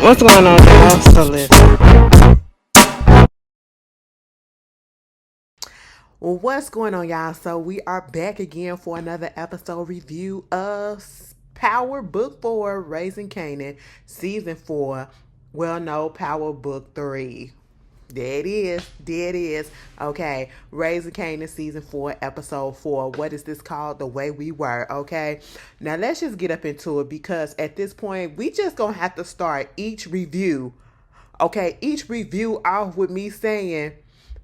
What's going on, y'all? So listen. What's going on, y'all? So we are back again for another episode review of Power Book 4, Raising Kanan, Season 4. Well, no, Power Book 3. There it is. There it is. Okay. Raising Kanan, Season 4, Episode 4. What is this called? The Way We Were. Okay. Now, let's just get up into it because at this point, we just going to have to start each review. Okay. Each review off with me saying,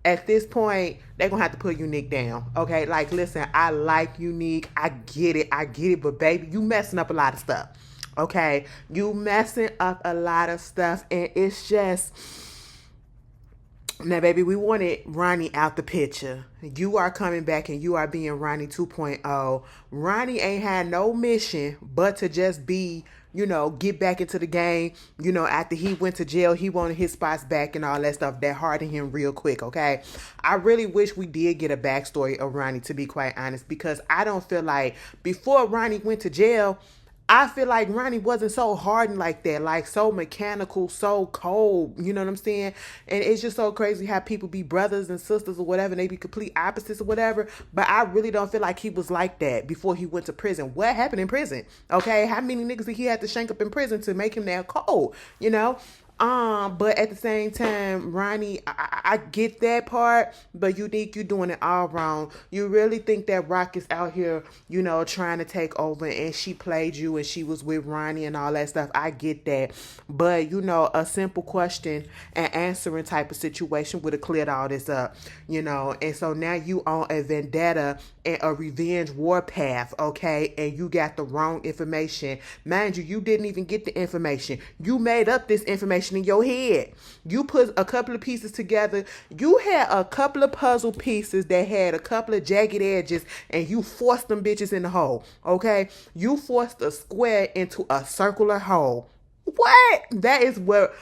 at this point, they're gonna have to put Unique down. Okay, like listen, I like Unique. I get it, but baby, you messing up a lot of stuff. Okay, you messing up a lot of stuff, and it's just now, baby, we wanted Ronnie out the picture. You are coming back and you are being Ronnie 2.0. Ronnie ain't had no mission but to just be, get back into the game. After he went to jail, he wanted his spots back and all that stuff. That hardened him real quick, okay? I really wish we did get a backstory of Ronnie, to be quite honest, because I don't feel like before Ronnie went to jail, I feel like Ronnie wasn't so hardened like that, like so mechanical, so cold. You know what I'm saying? And it's just so crazy how people be brothers and sisters or whatever, and they be complete opposites or whatever. But I really don't feel like he was like that before he went to prison. What happened in prison? Okay, how many niggas did he have to shank up in prison to make him that cold? But at the same time, Ronnie, I get that part, but Unique, you doing it all wrong. You really think that Rock is out here, trying to take over, and she played you and she was with Ronnie and all that stuff. I get that. But, a simple question and answering type of situation would have cleared all this up, and so now you on a vendetta and a revenge war path, okay, and you got the wrong information. Mind you, you didn't even get the information. You made up this information in your head. You put a couple of pieces together. You had a couple of puzzle pieces that had a couple of jagged edges, and you forced them bitches in the hole, okay? You forced a square into a circular hole. What? That is what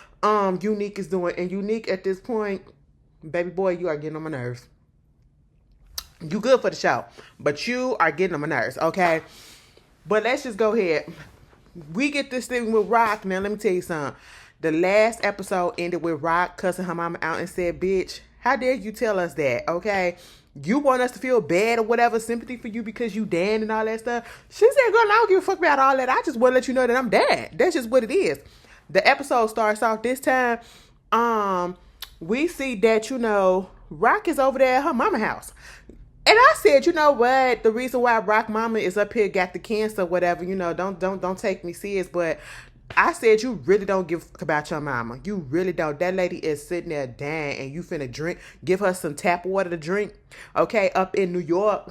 Unique is doing. And Unique at this point, baby boy, you are getting on my nerves. You good for the show, but you are getting on my nerves, okay? But let's just go ahead. We get this thing with Rock. Now, let me tell you something. The last episode ended with Rock cussing her mama out and said, bitch, how dare you tell us that, okay? You want us to feel bad or whatever, sympathy for you because you Dan and all that stuff. She said, girl, I don't give a fuck about all that. I just want to let you know that I'm Dan. That's just what it is. The episode starts off this time. We see that, Rock is over there at her mama house. And I said, you know what? The reason why Rock Mama is up here got the cancer, whatever. Don't take me serious. But I said you really don't give a fuck about your mama. You really don't. That lady is sitting there dying, and you finna drink, give her some tap water to drink. Okay, up in New York.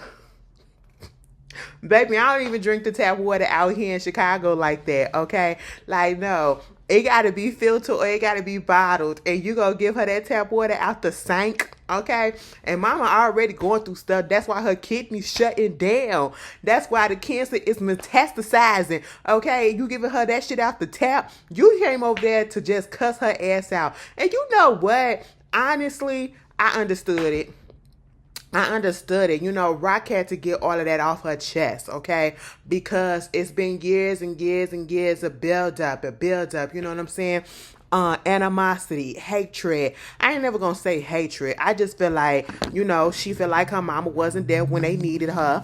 Baby, I don't even drink the tap water out here in Chicago like that, okay? Like, no. It gotta be filtered or it gotta be bottled. And you gonna give her that tap water out the sink, okay? And mama already going through stuff. That's why her kidneys shutting down. That's why the cancer is metastasizing, okay? You giving her that shit out the tap. You came over there to just cuss her ass out. And you know what? Honestly, I understood it. Rock had to get all of that off her chest, okay? Because it's been years and years and years of build up, you know what I'm saying? Animosity, hatred. I ain't never gonna say hatred. I just feel like, she feel like her mama wasn't there when they needed her.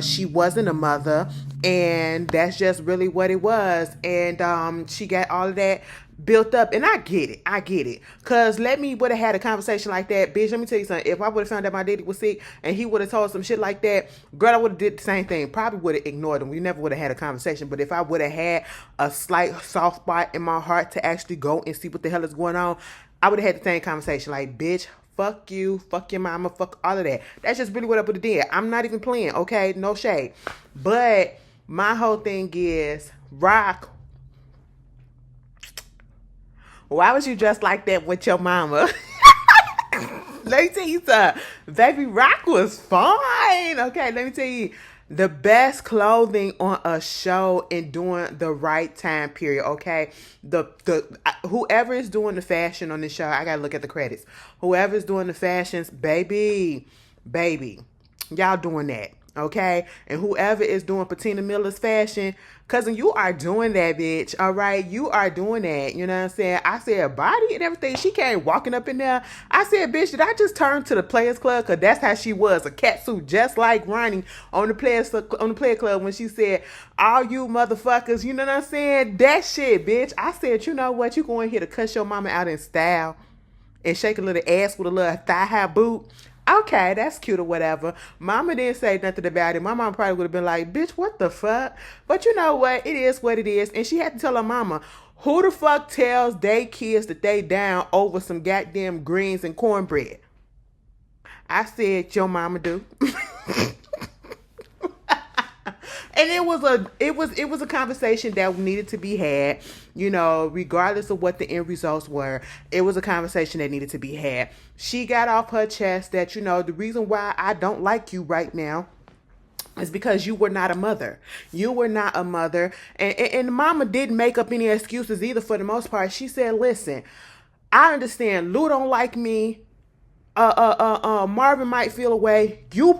She wasn't a mother, and that's just really what it was. And she got all of that built up, and I get it. Cause let me would have had a conversation like that, bitch. Let me tell you something. If I would have found out my daddy was sick and he would have told some shit like that, girl, I would have did the same thing. Probably would have ignored him. We never would have had a conversation. But if I would have had a slight soft spot in my heart to actually go and see what the hell is going on, I would have had the same conversation. Like, bitch, fuck you, fuck your mama, fuck all of that. That's just really what I would have did. I'm not even playing, okay? No shade. But my whole thing is, Rock, why was you dressed like that with your mama? Let me tell you something. Baby, Rock was fine. Okay, let me tell you. The best clothing on a show and during the right time period, okay? Whoever is doing the fashion on this show, I gotta look at the credits. Whoever's doing the fashions, baby, y'all doing that. Okay, and whoever is doing Patina Miller's fashion, cousin, you are doing that, bitch. All right, you are doing that. You know what I'm saying? I said body and everything. She came walking up in there. I said, bitch, did I just turn to the Players Club? Cause that's how she was, a catsuit, just like Ronnie on the Player Club when she said, "All you motherfuckers," you know what I'm saying? That shit, bitch. I said, you know what? You going here to cuss your mama out in style and shake a little ass with a little thigh high boot. Okay, that's cute or whatever. Mama didn't say nothing about it. My mom probably would have been like, bitch, what the fuck? But you know what? It is what it is. And she had to tell her mama, who the fuck tells they kids that they down over some goddamn greens and cornbread? I said, your mama do. And it was a conversation that needed to be had, regardless of what the end results were. It was a conversation that needed to be had. She got off her chest that, the reason why I don't like you right now is because you were not a mother. You were not a mother. And mama didn't make up any excuses either for the most part. She said, listen, I understand Lou don't like me. Marvin might feel a way. You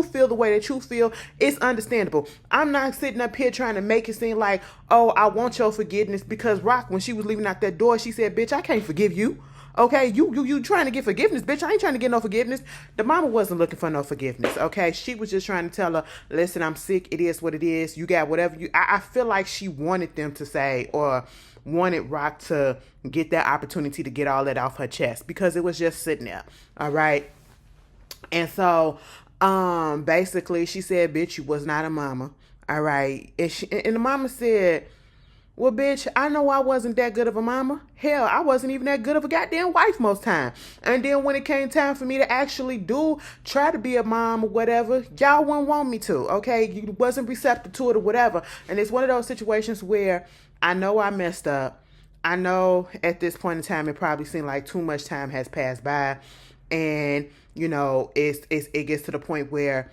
feel the way that you feel. It's understandable. I'm not sitting up here trying to make it seem like, oh, I want your forgiveness, because Rock, when she was leaving out that door, she said, bitch, I can't forgive you. Okay, you trying to get forgiveness, bitch. I ain't trying to get no forgiveness. The mama wasn't looking for no forgiveness. Okay, she was just trying to tell her, listen, I'm sick. It is what it is. You got whatever you. I feel like she wanted them to say, or wanted Rock to get that opportunity to get all that off her chest, because it was just sitting there. All right, and so basically she said, bitch, you was not a mama. All right, and the mama said, well, bitch, I know I wasn't that good of a mama. Hell, I wasn't even that good of a goddamn wife most time. And then when it came time for me to actually try to be a mom or whatever, y'all wouldn't want me to, okay? You wasn't receptive to it or whatever. And it's one of those situations where I know I messed up. I know at this point in time, it probably seemed like too much time has passed by. And, it gets to the point where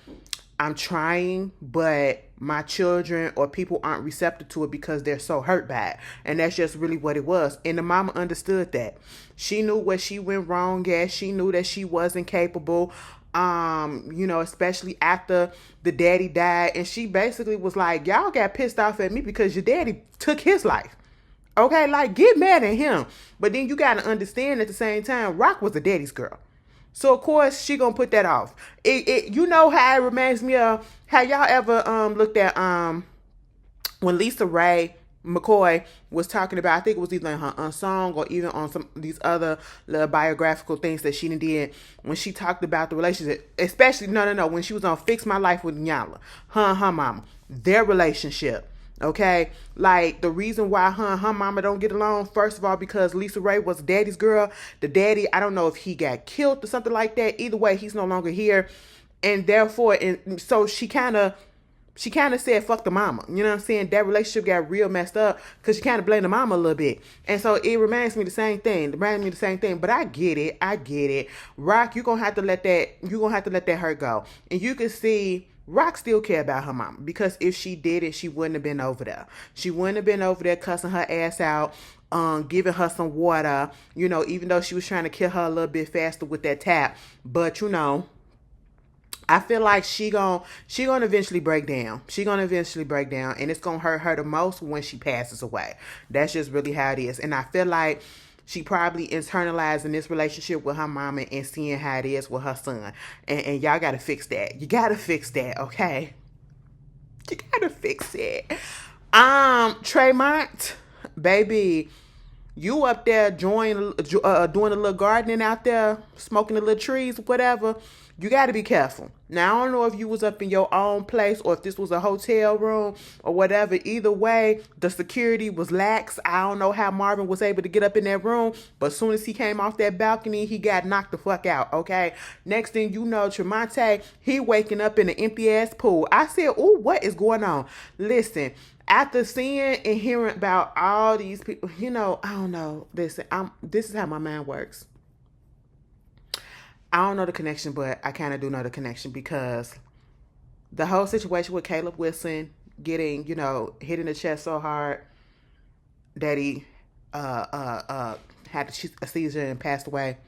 I'm trying, but my children or people aren't receptive to it because they're so hurt by it. And that's just really what it was. And the mama understood that. She knew where she went wrong at. She knew that she wasn't capable, especially after the daddy died. And she basically was like, y'all got pissed off at me because your daddy took his life. Okay, like, get mad at him. But then you got to understand at the same time, Rock was a daddy's girl. So of course she gonna put that off. You know how it reminds me of, how y'all ever looked at when Lisa Ray McCoy was talking about, I think it was either in her song or even on some of these other little biographical things that she did, when she talked about the relationship, especially when she was on Fix My Life with Nyala, her and her mama, their relationship. Okay, like the reason why her and her mama don't get along, first of all, because Lisa Ray was daddy's girl. The daddy, I don't know if he got killed or something like that. Either way, he's no longer here, and therefore, so she kind of said, fuck the mama. You know what I'm saying? That relationship got real messed up because she kind of blamed the mama a little bit. And so it reminds me the same thing. But I get it. Rock, you're going to have to let that hurt go. And you can see Rock still care about her mama, because if she did it, she wouldn't have been over there. She wouldn't have been over there cussing her ass out, giving her some water, even though she was trying to kill her a little bit faster with that tap. But, I feel like she gonna eventually break down. And it's gonna hurt her the most when she passes away. That's just really how it is. And I feel like she probably internalizing this relationship with her mama and seeing how it is with her son. And y'all gotta fix that. You gotta fix that, okay? You gotta fix it. Tremont, baby, you up there doing a little gardening out there, smoking the little trees, whatever. You got to be careful. Now, I don't know if you was up in your own place or if this was a hotel room or whatever. Either way, the security was lax. I don't know how Marvin was able to get up in that room, but as soon as he came off that balcony, he got knocked the fuck out, okay? Next thing you know, Tremonte, he waking up in an empty-ass pool. I said, ooh, what is going on? Listen, after seeing and hearing about all these people, I don't know. Listen, this is how my mind works. I don't know the connection, but I kind of do know the connection, because the whole situation with Caleb Wilson getting, hit in the chest so hard that he had a seizure and passed away.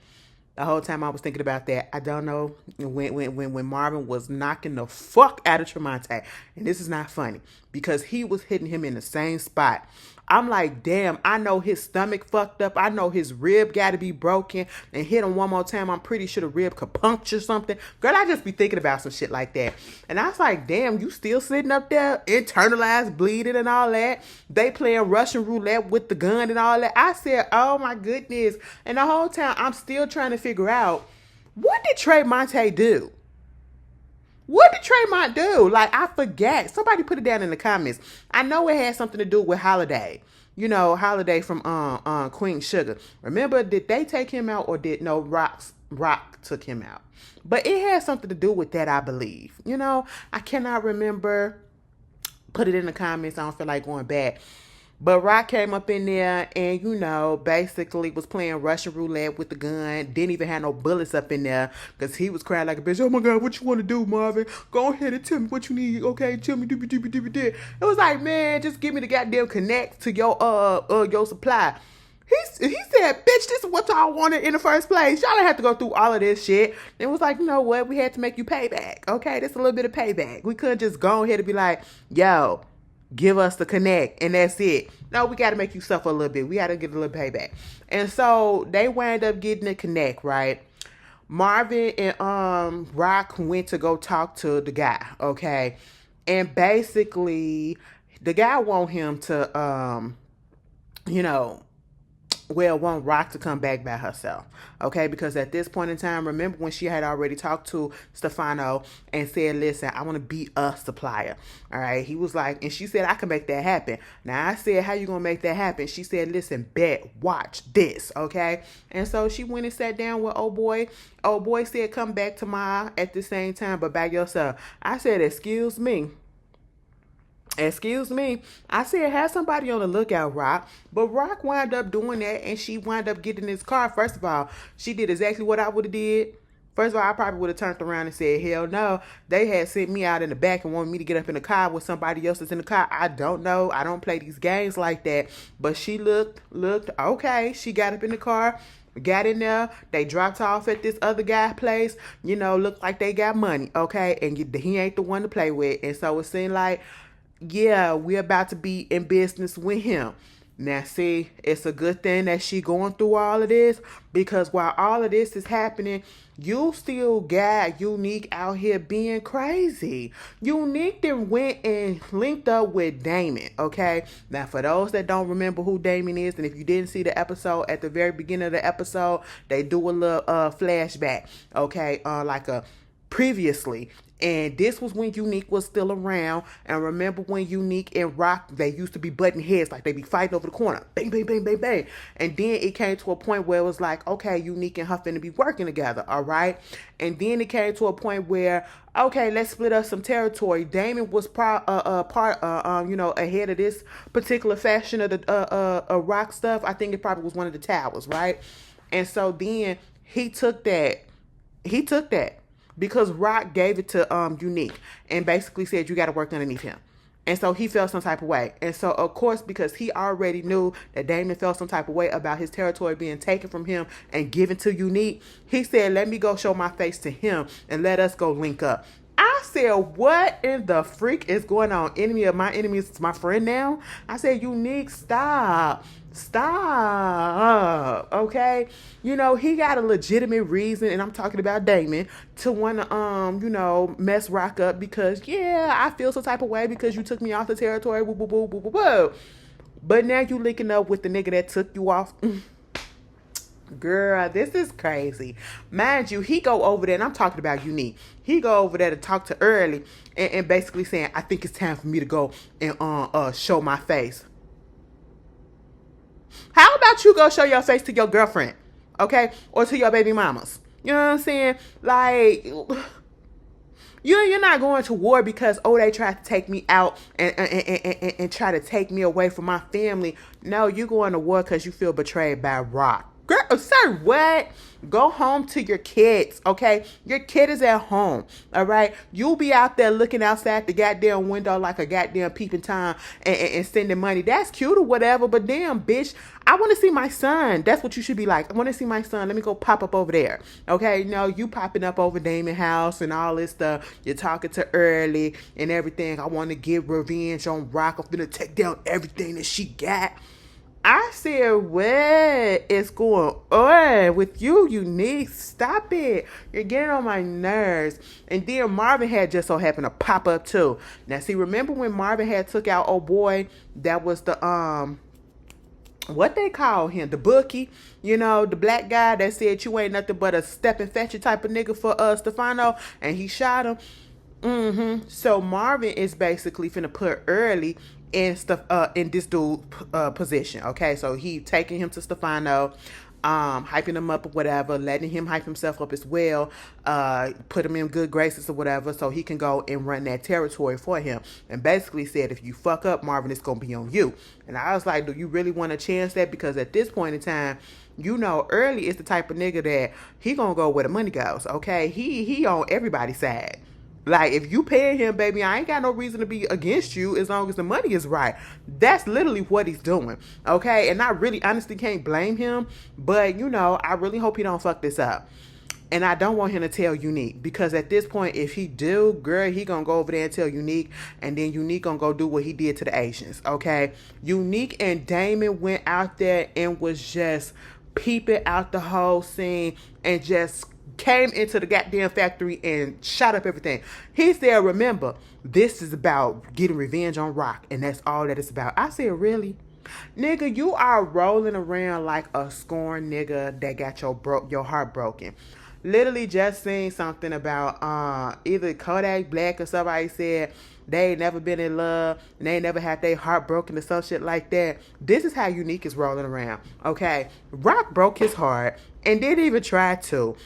The whole time I was thinking about that. I don't know when Marvin was knocking the fuck out of Tremonte, and this is not funny because he was hitting him in the same spot. I'm like, damn, I know his stomach fucked up. I know his rib got to be broken, and hit him one more time. I'm pretty sure the rib could puncture something. Girl, I just be thinking about some shit like that. And I was like, damn, you still sitting up there, internalized bleeding and all that. They playing Russian roulette with the gun and all that. I said, oh my goodness. And the whole time, I'm still trying to figure out, what did Tremonte do? What did Tremont do? Like, I forget. Somebody put it down in the comments. I know it had something to do with Holiday. You know, Holiday from Queen Sugar. Remember, did they take him out or did no Rock took him out? But it had something to do with that, I believe. You know, I cannot remember. Put it in the comments. I don't feel like going back. But Rock came up in there and, you know, basically was playing Russian roulette with the gun. Didn't even have no bullets up in there because he was crying like a bitch. Oh, my God, what you want to do, Marvin? Go ahead and tell me what you need, okay? Tell me, It was like, man, just give me the goddamn connect to your supply. He said, bitch, this is what y'all wanted in the first place. Y'all didn't have to go through all of this shit. It was like, you know what? We had to make you pay back, okay? That's a little bit of payback. We couldn't just go ahead and be like, yo, give us the connect and that's it. No, we got to make you suffer a little bit. We got to get a little payback. And so they wound up getting the connect, right? Marvin and Rock went to go talk to the guy, okay? And basically the guy want him to want Rock to come back by herself, okay? Because at this point in time, remember when she had already talked to Stefano and said, listen, I want to be a supplier, all right? He was like, and she said, I can make that happen. Now, I said, how you going to make that happen? She said, listen, bet, watch this, okay? And so she went and sat down with old boy. Old boy said, come back tomorrow at the same time, but by yourself. I said, excuse me. I said, have somebody on the lookout, Rock. But Rock wound up doing that, and she wound up getting in his car. First of all, she did exactly what I would have did. First of all, I probably would have turned around and said, hell no. They had sent me out in the back and wanted me to get up in the car with somebody else that's in the car. I don't know. I don't play these games like that. But she looked, okay. She got up in the car, got in there. They dropped off at this other guy's place. You know, looked like they got money, okay? And he ain't the one to play with. And so it seemed like, yeah, we're about to be in business with him. Now, see, it's a good thing that she going through all of this, because while all of this is happening, you still got Unique out here being crazy. Unique then went and linked up with Damon, okay? Now, for those that don't remember who Damon is, and if you didn't see the episode, at the very beginning of the episode, they do a little flashback, okay? Like a previously. And this was when Unique was still around. And remember when Unique and Rock, they used to be butting heads, like they be fighting over the corner. Bang, bang, bang, bang, bang. And then it came to a point where it was like, okay, Unique and her finna be working together, all right? And then it came to a point where, okay, let's split up some territory. Damon was ahead of this particular fashion of the Rock stuff. I think it probably was one of the towers, right? And so then he took that. Because Rock gave it to Unique and basically said, you got to work underneath him. And so he felt some type of way. And so, of course, because he already knew that Damon felt some type of way about his territory being taken from him and given to Unique, he said, let me go show my face to him and let us go link up. I said, what in the freak is going on? Enemy of my enemy is my friend now? I said, Unique, stop, okay? You know, he got a legitimate reason, and I'm talking about Damon, to want to, mess Rock up because, yeah, I feel some type of way because you took me off the territory, woo, woo, woo, woo, woo, woo. But now you linking up with the nigga that took you off. Girl, this is crazy. Mind you, he go over there, and I'm talking about Unique. He go over there to talk to Early and basically saying, I think it's time for me to go and show my face. How about you go show your face to your girlfriend, okay? Or to your baby mamas. You know what I'm saying? Like, you're not going to war because, they tried to take me out and try to take me away from my family. No, you're going to war because you feel betrayed by Rock. girl, sir, what? Go home to your kids, okay? Your kid is at home, all right? You'll be out there looking outside the goddamn window like a goddamn peeping Tom and sending money. That's cute or whatever, but damn, bitch, I want to see my son. That's what you should be like. I want to see my son. Let me go pop up over there, okay? No, you popping up over Damon's house and all this stuff. You're talking to Early and everything. I want to get revenge on Rock. I'm gonna take down everything that she got. I said, what is going on with you, Unique? Stop it. You're getting on my nerves. And then Marvin had just so happened to pop up too. Now, see, remember when Marvin had took out old boy? That was the, what they call him? The bookie. You know, the black guy that said you ain't nothing but a step and fetch it type of nigga for Stefano. And he shot him. So Marvin is basically finna put Early in stuff in this dude position. Okay, so he taking him to Stefano, hyping him up or whatever, letting him hype himself up as well, put him in good graces or whatever, so he can go and run that territory for him. And basically said, if you fuck up, Marvin, it's gonna be on you. And I was like, do you really want to chance that? Because at this point in time, you know, Early is the type of nigga that he gonna go where the money goes. Okay, he on everybody's side. Like, if you paying him, baby, I ain't got no reason to be against you as long as the money is right. That's literally what he's doing, okay? And I really honestly can't blame him, but, you know, I really hope he don't fuck this up. And I don't want him to tell Unique, because at this point, if he do, girl, he gonna go over there and tell Unique, and then Unique gonna go do what he did to the Asians, okay? Unique and Damon went out there and was just peeping out the whole scene and just came into the goddamn factory and shot up everything. He said, remember, this is about getting revenge on Rock, and that's all that it's about. I said, really? Nigga, you are rolling around like a scorned nigga that got your heart broken. Literally just seen something about either Kodak Black or somebody said they ain't never been in love and they ain't never had their heart broken or some shit like that. This is how Unique is rolling around, okay? Rock broke his heart and didn't even try to.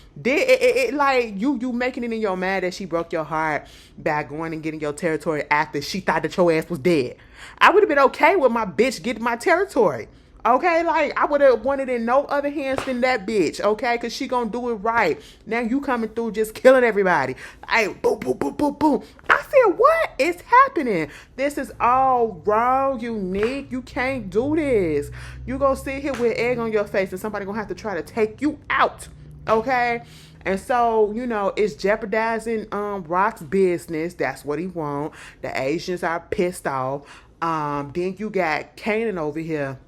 Like you making it in your mind that she broke your heart by going and getting your territory after she thought that your ass was dead. I would have been okay with my bitch getting my territory. Okay, like, I would have wanted in no other hands than that bitch, okay? Because she gonna do it right. Now you coming through just killing everybody. Like, boom, boom, boom, boom, boom. I said, what is happening? This is all wrong, Unique. You can't do this. You gonna sit here with egg on your face and somebody gonna have to try to take you out, okay? And so, you know, it's jeopardizing Rock's business. That's what he want. The Asians are pissed off. Then you got Kanan over here.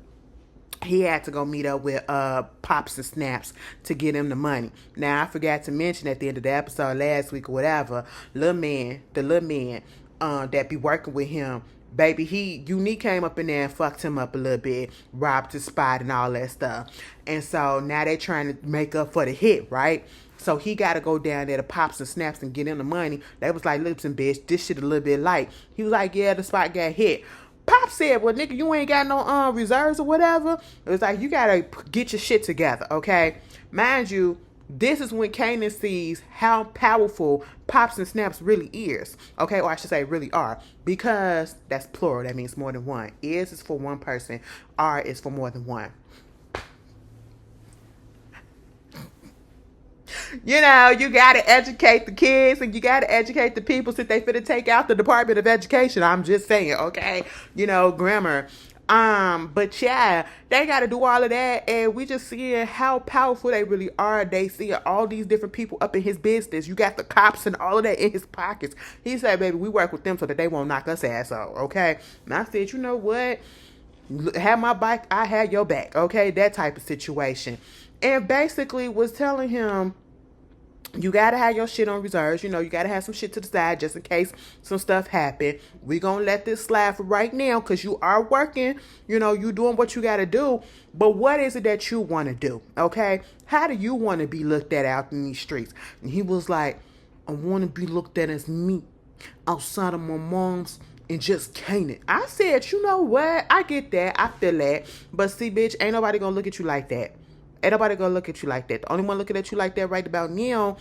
He had to go meet up with Pops and Snaps to get him the money. Now, I forgot to mention at the end of the episode last week or whatever, the little man that be working with him, baby, Unique came up in there and fucked him up a little bit, robbed his spot and all that stuff. And so now they trying to make up for the hit, right? So he got to go down there to Pops and Snaps and get him the money. They was like, listen, bitch, this shit a little bit light. He was like, yeah, the spot got hit. Pop said, well, nigga, you ain't got no reserves or whatever. It was like, you got to get your shit together, okay? Mind you, this is when Kanan sees how powerful Pops and Snaps really is, okay? Or I should say really are, because that's plural. That means more than one. Is for one person. Are is for more than one. You know, you got to educate the kids and you got to educate the people since they finna take out the Department of Education. I'm just saying, okay? You know, grammar. But yeah, they got to do all of that, and we just seeing how powerful they really are. They see all these different people up in his business. You got the cops and all of that in his pockets. He said, baby, we work with them so that they won't knock us ass out, okay? And I said, you know what? Have my back, I had your back, okay? That type of situation. And basically was telling him, you got to have your shit on reserves. You know, you got to have some shit to the side just in case some stuff happen. We going to let this slide for right now because you are working. You know, you doing what you got to do. But what is it that you want to do? Okay? How do you want to be looked at out in these streets? And he was like, I want to be looked at as me outside of my mom's and just Kanan. I said, you know what? I get that. I feel that. But see, bitch, ain't nobody going to look at you like that. Ain't nobody gonna look at you like that. The only one looking at you like that right about now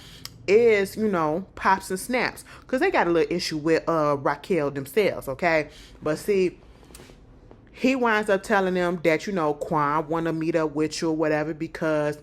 is, you know, Pops and Snaps. Because they got a little issue with Raquel themselves, okay? But see, he winds up telling them that, Quan want to meet up with you or whatever because,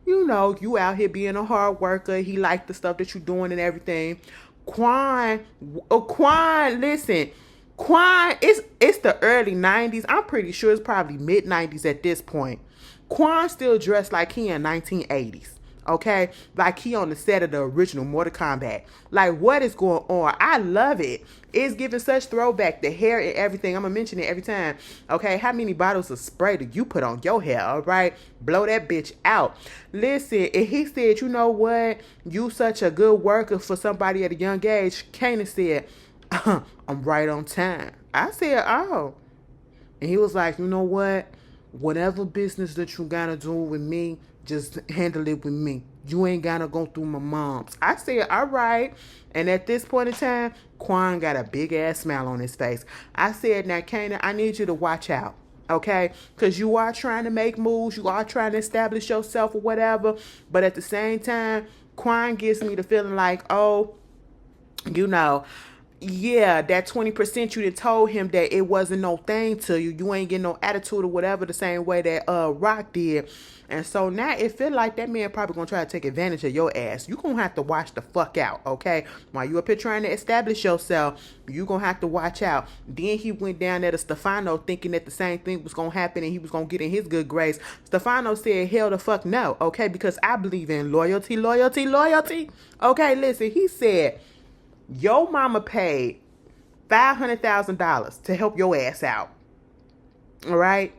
you out here being a hard worker. He liked the stuff that you're doing and everything. Quan, listen, Quan, it's the early 90s. I'm pretty sure it's probably mid 90s at this point. Quan still dressed like he in 1980s. Okay, like he on the set of the original Mortal Kombat. Like, what is going on? I love it. It's giving such throwback, the hair and everything. I'm gonna mention it every time. Okay, how many bottles of spray did you put on your hair? All right, blow that bitch out. Listen, and he said, you know what? You such a good worker for somebody at a young age. Kanan said, I'm right on time. I said, oh. And he was like, you know what? Whatever business that you gotta do with me, just handle it with me. You ain't gotta go through my mom's. I said, all right. And at this point in time, Quan got a big ass smile on his face. I said, now, Kanan, I need you to watch out. Okay? Because you are trying to make moves. You are trying to establish yourself or whatever. But at the same time, Quan gives me the feeling like, oh, yeah, that 20% you done told him that it wasn't no thing to you. You ain't getting no attitude or whatever the same way that Rock did. And so now it feel like that man probably gonna try to take advantage of your ass. You gonna have to watch the fuck out, okay? While you up here trying to establish yourself, you gonna have to watch out. Then he went down there to Stefano thinking that the same thing was gonna happen and he was gonna get in his good grace. Stefano said, hell the fuck no, okay? Because I believe in loyalty. Okay, listen, he said, your mama paid $500,000 to help your ass out. All right?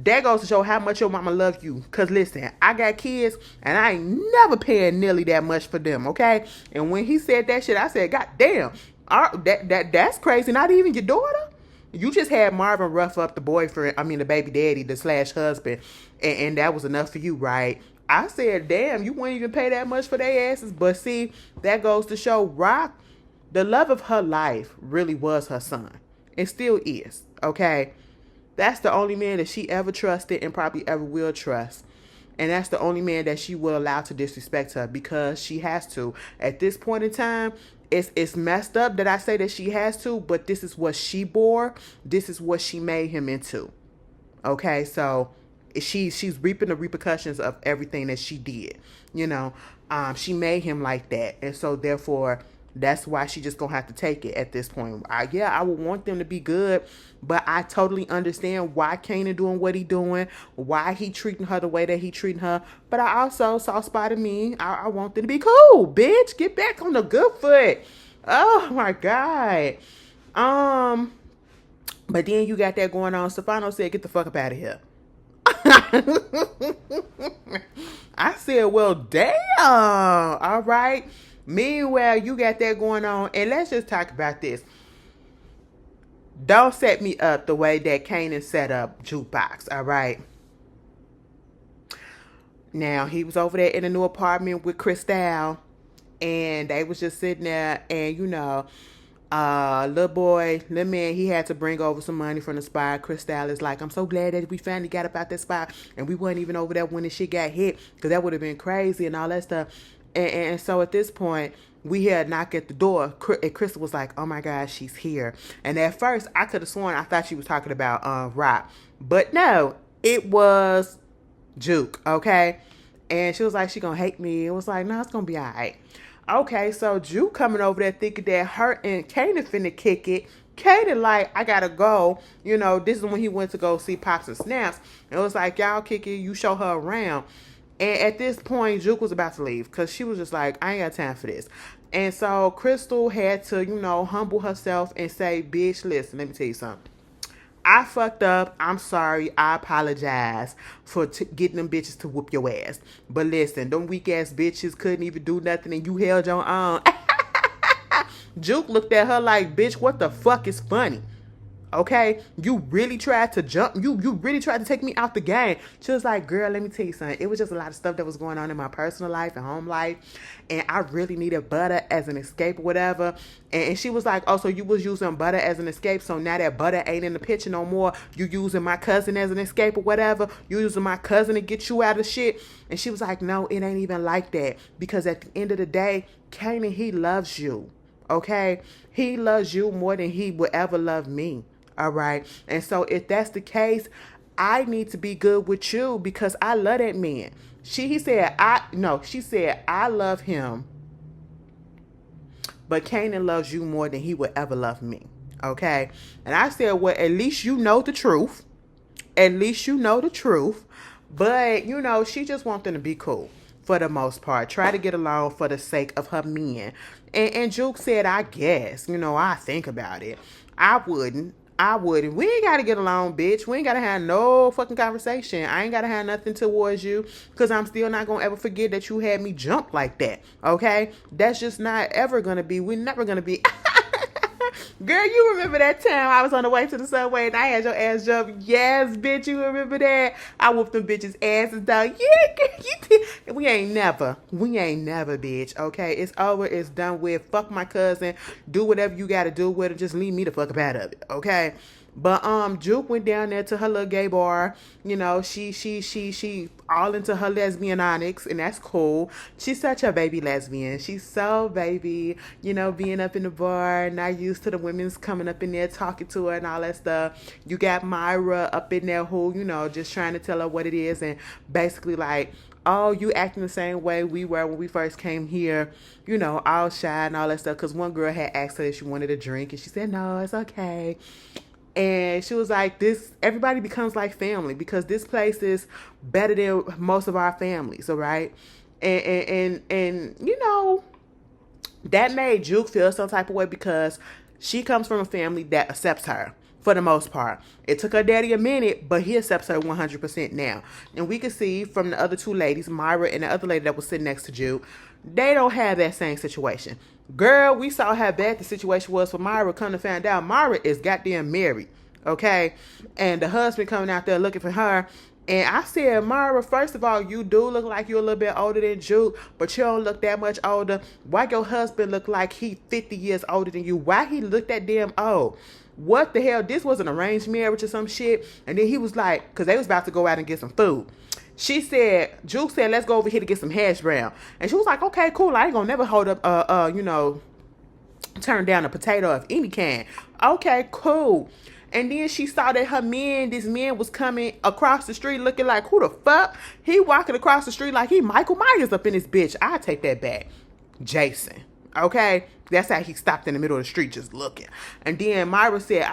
That goes to show how much your mama loves you. Because listen, I got kids and I ain't never paying nearly that much for them, okay? And when he said that shit, I said, God damn, that's crazy. Not even your daughter? You just had Marvin rough up the boyfriend, the baby daddy, the / husband, and that was enough for you, right? I said, damn, you wouldn't even pay that much for their asses. But see, that goes to show Rock, the love of her life really was her son. It still is, okay? That's the only man that she ever trusted and probably ever will trust. And that's the only man that she will allow to disrespect her because she has to. At this point in time, it's messed up that I say that she has to, but this is what she bore. This is what she made him into. Okay, so she's reaping the repercussions of everything that she did. She made him like that, and so therefore that's why she just gonna have to take it at this point. I would want them to be good, but I totally understand why Kanan doing what he doing, why he treating her the way that he treating her. But I also saw spot in me. I want them to be cool, bitch. Get back on the good foot. Oh my god. But then you got that going on. Stefano said, "Get the fuck up out of here." I said, well, damn. All right. Meanwhile, you got that going on. And let's just talk about this. Don't set me up the way that Kanan set up Jukebox. All right. Now, he was over there in a new apartment with Crystal. And they was just sitting there. And, little man, he had to bring over some money from the spot. Crystal is like, I'm so glad that we finally got up out that spot and we weren't even over there when the shit got hit because that would have been crazy and all that stuff. And so at this point, we hear a knock at the door. And Crystal was like, oh my gosh, she's here. And at first, I could have sworn I thought she was talking about Rock. But no, it was Juke, okay? And she was like, she gonna hate me. It was like, no, it's gonna be all right. Okay, so Juke coming over there thinking that her and Kanan finna kick it. Kanan like, I gotta go. This is when he went to go see Pops and Snaps. And it was like, y'all kick it, you show her around. And at this point, Juke was about to leave because she was just like, I ain't got time for this. And so Crystal had to, humble herself and say, bitch, listen, let me tell you something. I fucked up. I'm sorry. I apologize for getting them bitches to whoop your ass. But listen, them weak ass bitches couldn't even do nothing and you held your own. Juke looked at her like, bitch, what the fuck is funny? Okay, you really tried to jump. You really tried to take me out the game. She was like, girl, let me tell you something. It was just a lot of stuff that was going on in my personal life and home life. And I really needed butter as an escape or whatever. And she was like, oh, so you was using butter as an escape. So now that butter ain't in the picture no more. You using my cousin as an escape or whatever. You using my cousin to get you out of shit. And she was like, no, it ain't even like that. Because at the end of the day, Kanan, he loves you. Okay? He loves you more than he would ever love me. All right. And so if that's the case, I need to be good with you because I love that man. He said, she said, I love him, but Kanan loves you more than he would ever love me. Okay. And I said, well, at least you know the truth. At least you know the truth. But, she just wants them to be cool for the most part. Try to get along for the sake of her men. And Juke said, I guess, I think about it. I wouldn't. We ain't got to get along, bitch. We ain't got to have no fucking conversation. I ain't got to have nothing towards you because I'm still not going to ever forget that you had me jump like that. Okay? That's just not ever going to be. We're never going to be. Girl, you remember that time I was on the way to the subway and I had your ass jump? Yes, bitch, you remember that? I whooped them bitches' asses down. Yeah, girl, you did. We ain't never, bitch, okay? It's over. It's done with. Fuck my cousin. Do whatever you got to do with it. Just leave me the fuck up out of it, okay? But Juke went down there to her little gay bar. She all into her lesbianics, and that's cool. She's such a baby lesbian. She's so baby, being up in the bar, not used to the women's coming up in there talking to her and all that stuff. You got Myra up in there who, just trying to tell her what it is and basically like, oh, you acting the same way we were when we first came here, all shy and all that stuff. Because one girl had asked her if she wanted a drink, and she said, no, it's okay. And she was like, everybody becomes like family because this place is better than most of our families, all right? And that made Juke feel some type of way because she comes from a family that accepts her for the most part. It took her daddy a minute, but he accepts her 100% now. And we could see from the other two ladies, Myra and the other lady that was sitting next to Juke, they don't have that same situation. Girl, we saw how bad the situation was for Myra. Come to find out, Myra is goddamn married, okay? And the husband coming out there looking for her. And I said, Myra, first of all, you do look like you're a little bit older than Juke, but you don't look that much older. Why your husband look like he 50 years older than you? Why he look that damn old? What the hell? This was an arranged marriage or some shit. And then he was like, because they was about to go out and get some food. Juke said, let's go over here to get some hash brown. And she was like, okay, cool. I ain't gonna never hold up, turn down a potato of any kind. Okay, cool. And then she saw that this man was coming across the street looking like, who the fuck? He walking across the street like he Michael Myers up in this bitch. I take that back. Jason. Okay? That's how he stopped in the middle of the street just looking. And then Myra said,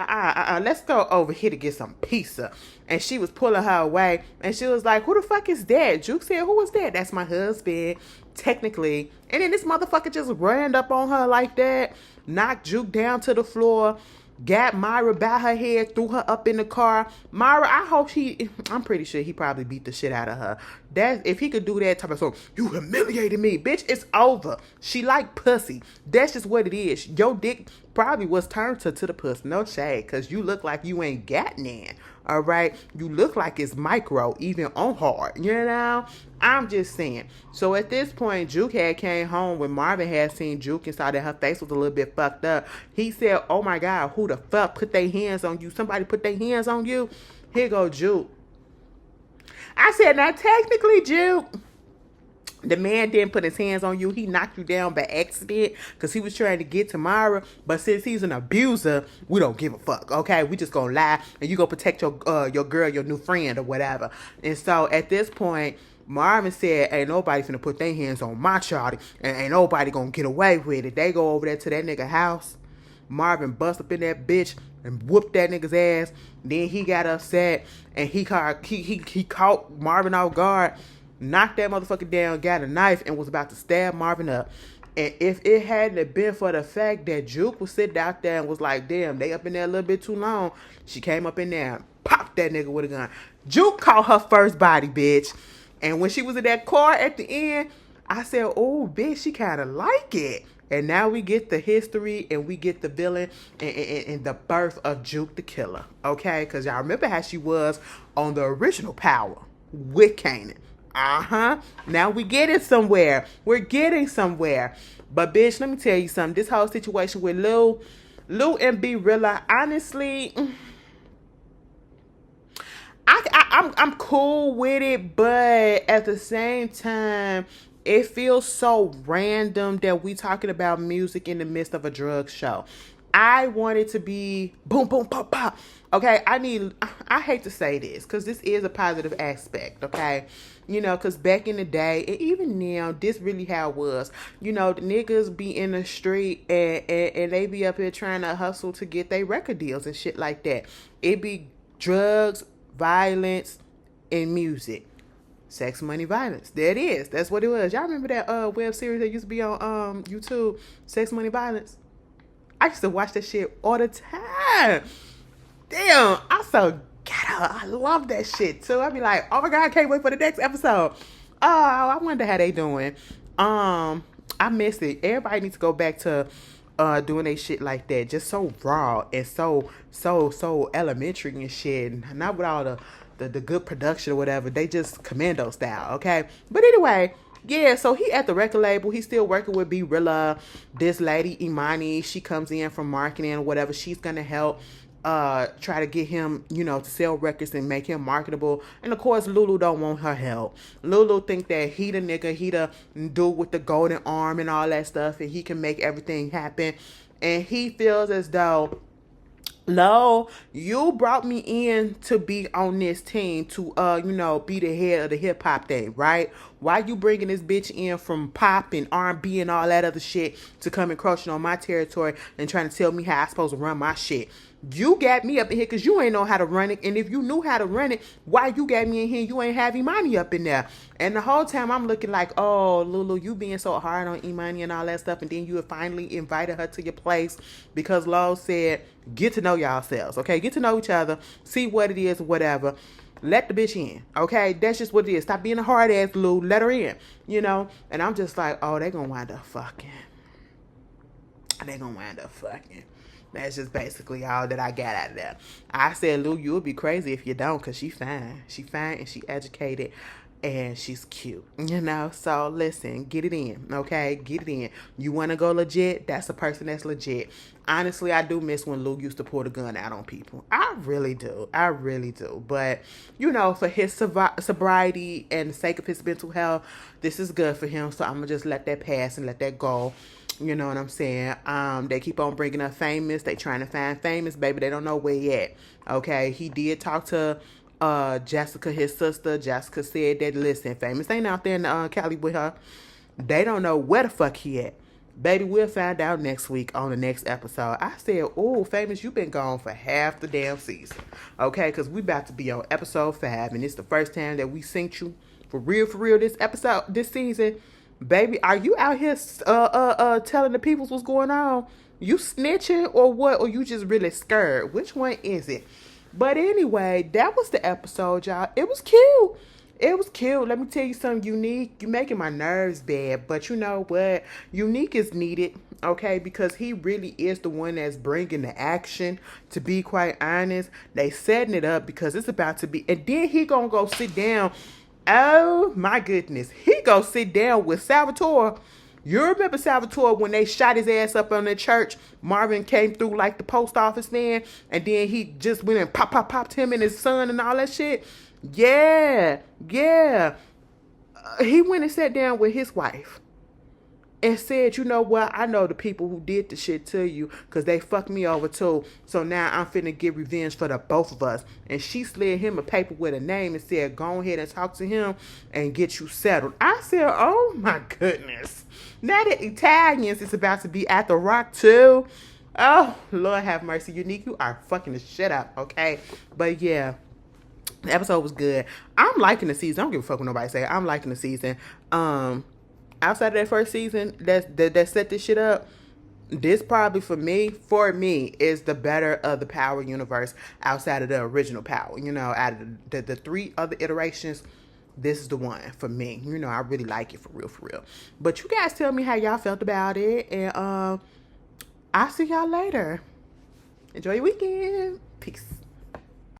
let's go over here to get some pizza. And she was pulling her away. And she was like, who the fuck is that? Juke said, who was that? That's my husband, technically. And then this motherfucker just ran up on her like that, knocked Juke down to the floor, got Myra by her head, threw her up in the car. Myra, I'm pretty sure he probably beat the shit out of her. If he could do that type of song, you humiliated me. Bitch, it's over. She like pussy. That's just what it is. Your dick probably was turned to the pussy. No shade, because you look like you ain't got none. All right? You look like it's micro, even on hard. I'm just saying. So at this point, Juke had came home when Marvin had seen Juke and saw that her face was a little bit fucked up. He said, oh my God, who the fuck put their hands on you? Somebody put their hands on you? Here go Juke. I said, now technically, Juke, the man didn't put his hands on you. He knocked you down by accident because he was trying to get to Myra. But since he's an abuser, we don't give a fuck, okay? We just gonna lie and you gonna protect your girl, your new friend or whatever. And so at this point, Marvin said, ain't nobody finna put their hands on my shawty and ain't nobody gonna get away with it. They go over there to that nigga house. Marvin bust up in that bitch and whooped that nigga's ass. Then he got upset and he caught Marvin off guard, knocked that motherfucker down, got a knife, and was about to stab Marvin up. And if it hadn't been for the fact that Juke was sitting out there and was like, damn, they up in there a little bit too long, she came up in there and popped that nigga with a gun. Juke caught her first body, bitch. And when she was in that car at the end, I said, oh, bitch, she kind of like it. And now we get the history and we get the villain and the birth of Juke the Killer. Okay? Because y'all remember how she was on the original Power with Kanan. Now we getting somewhere. We're getting somewhere. But, bitch, let me tell you something. This whole situation with Lou and B Rilla, honestly, I'm cool with it, but at the same time, it feels so random that we talking about music in the midst of a drug show. I want it to be boom, boom, pop, pop. Okay, I hate to say this because this is a positive aspect, okay? You know, because back in the day, and even now, this really how it was. You know, the niggas be in the street and they be up here trying to hustle to get their record deals and shit like that. It be drugs, violence, and music. Sex, money, violence. There it is. That's what it was. Y'all remember that web series that used to be on YouTube, Sex, Money, Violence? I used to watch that shit all the time. Damn, I'm so ghetto. I love that shit too. I be like, oh my god, I can't wait for the next episode. Oh, I wonder how they doing. I miss it. Everybody needs to go back to doing they shit like that. Just so raw and so elementary and shit. Not with all the good production or whatever. They just commando style, okay? But anyway, yeah, so he at the record label. He's still working with B Rilla. This lady, Imani, she comes in from marketing or whatever. She's gonna help try to get him, you know, to sell records and make him marketable. And of course, Lulu don't want her help. Lulu think that he the nigga, he the dude with the golden arm and all that stuff, and he can make everything happen. And he feels as though, Lo, you brought me in to be on this team to, you know, be the head of the hip hop thing, right? Why you bringing this bitch in from pop and R&B and all that other shit to come encroaching on my territory and trying to tell me how I'm supposed to run my shit? You got me up in here because you ain't know how to run it. And if you knew how to run it, why you got me in here? You ain't have Imani up in there. And the whole time I'm looking like, oh, Lulu, you being so hard on Imani and all that stuff. And then you finally invited her to your place because Lo said, get to know yourselves. Okay, get to know each other. See what it is, whatever. Let the bitch in. Okay, that's just what it is. Stop being a hard ass, Lou. Let her in. You know? And I'm just like, oh, they gonna wind up fucking. That's just basically all that I got out of that. I said, Lou, you would be crazy if you don't, because she fine. She fine and she educated and she's cute. You know? So listen, get it in. Okay? Get it in. You want to go legit? That's a person that's legit. Honestly, I do miss when Lou used to pull the gun out on people. I really do. I really do. But, you know, for his sobriety and the sake of his mental health, this is good for him. So I'm going to just let that pass and let that go. You know what I'm saying? They keep on bringing up Famous. They trying to find Famous, baby. They don't know where yet. Okay? He did talk to Jessica, his sister. Jessica said that, listen, Famous ain't out there in Cali with her. They don't know where the fuck he at. Baby, we'll find out next week on the next episode. I said, oh, Famous, you been gone for half the damn season. Okay? Because we about to be on episode 5. And it's the first time that we synced you for real this season. Baby, are you out here telling the peoples what's going on? You snitching or what? Or you just really scared? Which one is it? But anyway, that was the episode, y'all. It was cute. It was cute. Let me tell you something, Unique. You making my nerves bad. But you know what? Unique is needed, okay? Because he really is the one that's bringing the action. To be quite honest, they setting it up because it's about to be. And then he gonna go sit down. Oh my goodness. He go sit down with Salvatore. You remember Salvatore when they shot his ass up on the church? Marvin came through like the post office man. And then he just went and popped him and his son and all that shit. Yeah. He went and sat down with his wife. And said, you know what? I know the people who did the shit to you because they fucked me over too. So now I'm finna get revenge for the both of us. And she slid him a paper with a name and said, go ahead and talk to him and get you settled. I said, oh my goodness. Now the Italians is about to be at the Rock too. Oh, Lord have mercy. Unique, you are fucking the shit up, okay? But yeah. The episode was good. I'm liking the season. I don't give a fuck what nobody say. I'm liking the season. Outside of that first season that set this shit up, this probably for me is the better of the Power universe outside of the original Power. You know, out of the 3 other iterations, this is the one for me. You know, I really like it for real. But you guys tell me how y'all felt about it, and I'll see y'all later. Enjoy your weekend. Peace.